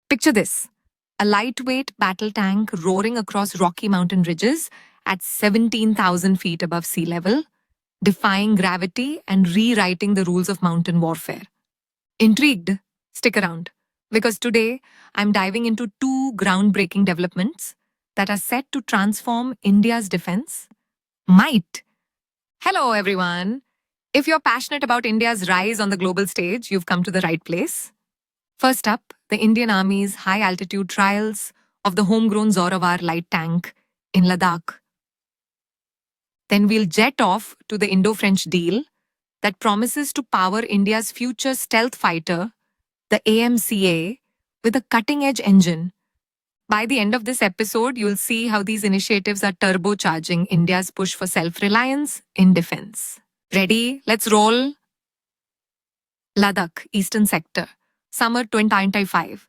Picture this: a lightweight battle tank roaring across Rocky Mountain ridges at 17,000 feet above sea level, defying gravity and rewriting the rules of mountain warfare. Intrigued? Stick around, because today I'm diving into two groundbreaking developments that are set to transform India's defense might. Hello, everyone. If you're passionate about India's rise on the global stage, you've come to the right place. First up, the Indian Army's high altitude trials of the homegrown Zorawar light tank in Ladakh. Then we'll jet off to the Indo-French deal that promises to power India's future stealth fighter, the AMCA, with a cutting-edge engine. By the end of this episode, you'll see how these initiatives are turbocharging India's push for self-reliance in defense. Ready? Let's roll. Ladakh, Eastern Sector, Summer 2025.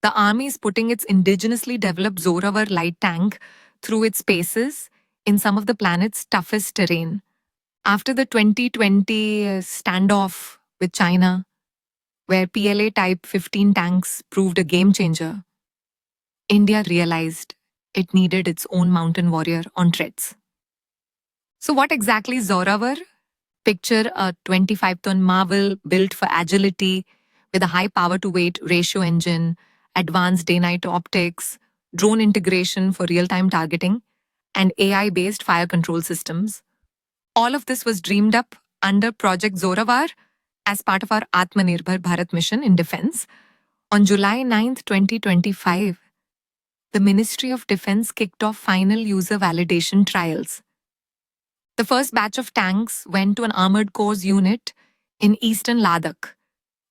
The Army is putting its indigenously developed Zorawar light tank through its paces in some of the planet's toughest terrain. After the 2020 standoff with China, where PLA Type 15 tanks proved a game changer, India realized it needed its own mountain warrior on treads. So what exactly is Zorawar? Picture a 25-ton marvel built for agility with a high power-to-weight ratio engine, advanced day-night optics, drone integration for real-time targeting, and AI-based fire control systems. All of this was dreamed up under Project Zorawar as part of our Aatmanirbhar Bharat mission in defense. On July 9th, 2025, the Ministry of Defense kicked off final user validation trials. The first batch of tanks went to an armored corps unit in eastern Ladakh,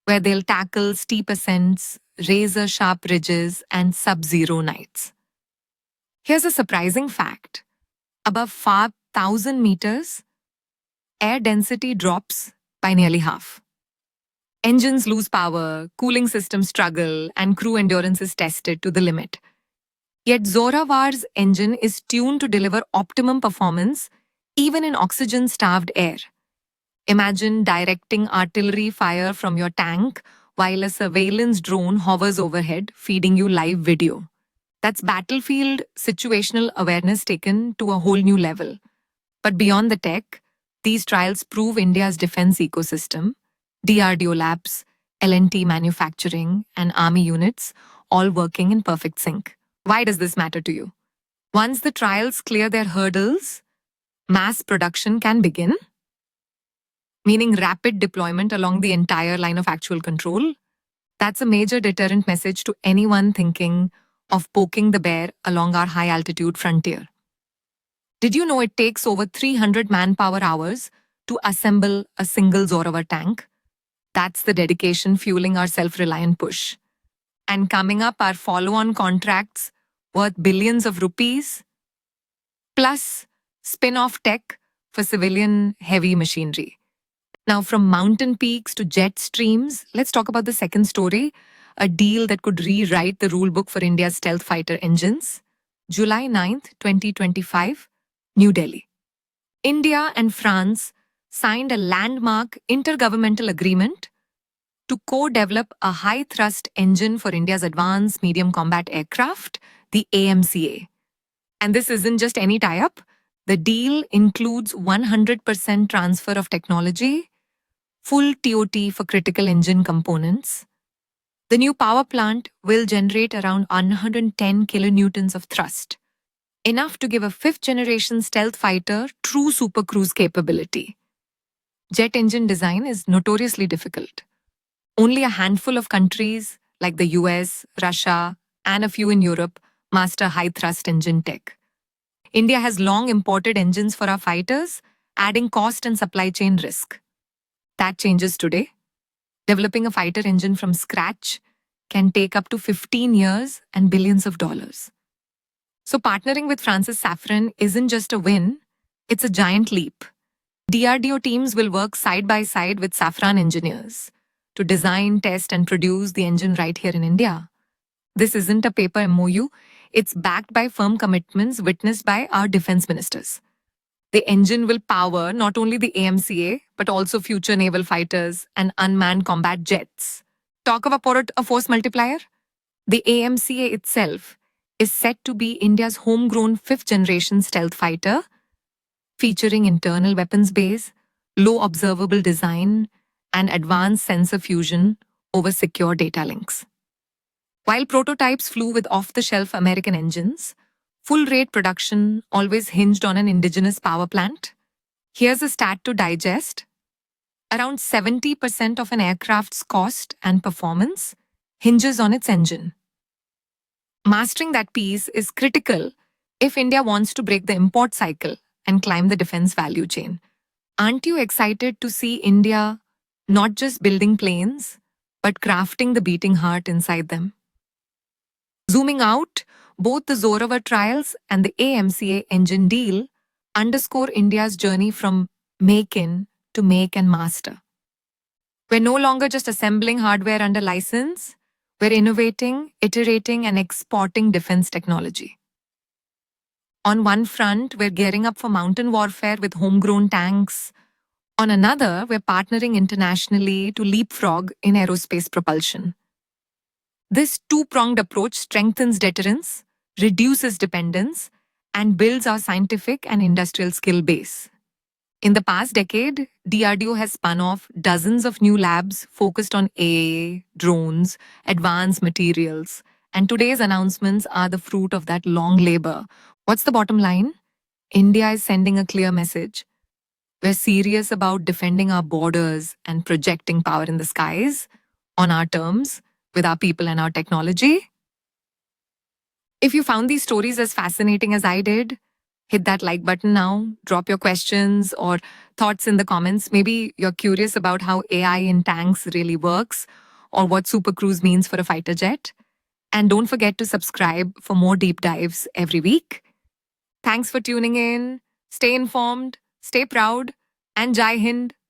where they'll tackle steep ascents, razor-sharp ridges, and sub-zero nights. Here's a surprising fact. Above 5,000 meters, air density drops by nearly half. Engines lose power, cooling systems struggle, and crew endurance is tested to the limit. Yet Zorawar's engine is tuned to deliver optimum performance even in oxygen-starved air. Imagine directing artillery fire from your tank while a surveillance drone hovers overhead, feeding you live video. That's battlefield situational awareness taken to a whole new level. But beyond the tech, these trials prove India's defense ecosystem, DRDO labs, L&T manufacturing, and army units all working in perfect sync. Why does this matter to you? Once the trials clear their hurdles, mass production can begin, meaning rapid deployment along the entire line of actual control. That's a major deterrent message to anyone thinking of poking the bear along our high-altitude frontier. Did you know it takes over 300 manpower hours to assemble a single Zorawar tank? That's the dedication fueling our self-reliant push. And coming up are follow-on contracts worth billions of rupees, plus spin-off tech for civilian heavy machinery. Now, from mountain peaks to jet streams, let's talk about the second story, a deal that could rewrite the rulebook for India's stealth fighter engines. July 9th, 2025, New Delhi. India and France signed a landmark intergovernmental agreement to co-develop a high-thrust engine for India's advanced medium combat aircraft, the AMCA. And this isn't just any tie-up. The deal includes 100% transfer of technology, full TOT for critical engine components. The new power plant will generate around 110 kilonewtons of thrust, enough to give a fifth-generation stealth fighter true supercruise capability. Jet engine design is notoriously difficult. Only a handful of countries like the US, Russia, and a few in Europe master high-thrust engine tech. India has long imported engines for our fighters, adding cost and supply chain risk. That changes today. Developing a fighter engine from scratch can take up to 15 years and billions of dollars. So partnering with France's Safran isn't just a win, it's a giant leap. DRDO teams will work side by side with Safran engineers to design, test, and produce the engine right here in India. This isn't a paper MOU, it's backed by firm commitments witnessed by our defense ministers. The engine will power not only the AMCA, but also future naval fighters and unmanned combat jets. Talk about a force multiplier. The AMCA itself is said to be India's homegrown fifth generation stealth fighter, featuring internal weapons base, low observable design, and advanced sensor fusion over secure data links. While prototypes flew with off the shelf American engines, full rate production always hinged on an indigenous power plant. Here's a stat to digest. Around 70% of an aircraft's cost and performance hinges on its engine. Mastering that piece is critical if India wants to break the import cycle and climb the defense value chain. Aren't you excited to see India not just building planes, but crafting the beating heart inside them? Zooming out, both the Zorawar trials and the AMCA engine deal underscore India's journey from make in to make and master. We're no longer just assembling hardware under license, we're innovating, iterating, and exporting defense technology. On one front, we're gearing up for mountain warfare with homegrown tanks. On another, we're partnering internationally to leapfrog in aerospace propulsion. This two-pronged approach strengthens deterrence, reduces dependence, and builds our scientific and industrial skill base. In the past decade, DRDO has spun off dozens of new labs focused on AI, drones, advanced materials, and today's announcements are the fruit of that long labor. What's the bottom line? India is sending a clear message. We're serious about defending our borders and projecting power in the skies on our terms, with our people and our technology. If you found these stories as fascinating as I did, hit that like button now, drop your questions or thoughts in the comments. Maybe you're curious about how AI in tanks really works or what Super Cruise means for a fighter jet. And don't forget to subscribe for more deep dives every week. Thanks for tuning in. Stay informed, stay proud, and Jai Hind.